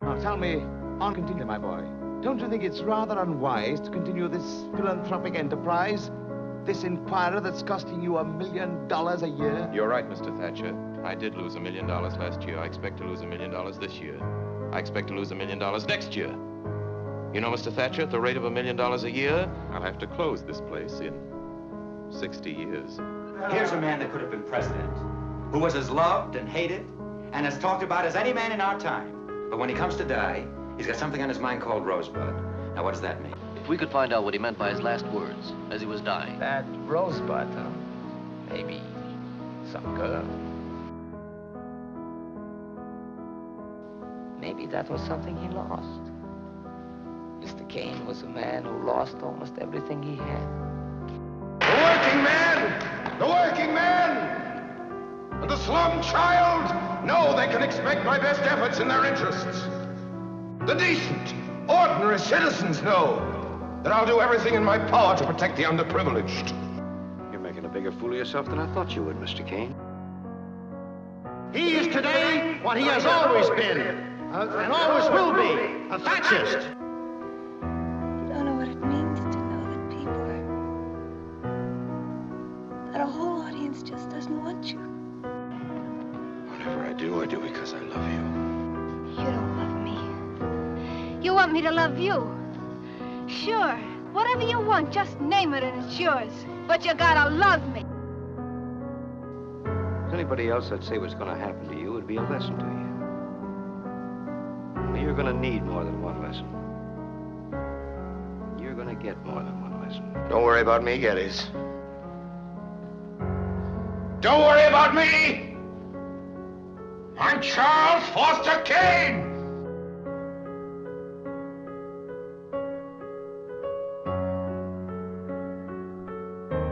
Now tell me, on continue, my boy. Don't you think it's rather unwise to continue this philanthropic enterprise? This inquirer that's costing you $1 million a year? You're right, Mr. Thatcher. I did lose $1 million last year. I expect to lose $1 million this year. I expect to lose $1 million next year. You know, Mr. Thatcher, at the rate of $1 million a year, I'll have to close this place in 60 years. Here's a man that could have been president, who was as loved and hated and as talked about as any man in our time. But when he comes to die, he's got something on his mind called Rosebud. Now, what does that mean? If we could find out what he meant by his last words as he was dying. That Rosebud, huh? Maybe some girl. Maybe that was something he lost. Mr. Kane was a man who lost almost everything he had. The working man! The working man! And the slum child know they can expect my best efforts in their interests. The decent, ordinary citizens know that I'll do everything in my power to protect the underprivileged. You're making a bigger fool of yourself than I thought you would, Mr. Kane. He is today what he has always been, and always will be, a fascist. You don't know what it means to know that people that a whole audience just doesn't want you. Whatever I do because I love you. You don't love me. You want me to love you. Sure, whatever you want, just name it and it's yours. But you gotta love me. Anybody else that'd say what's going to happen to you would be a lesson to you. Only you're going to need more than one lesson. You're going to get more than one lesson. Don't worry about me, Geddes. Don't worry about me! I'm Charles Foster Kane!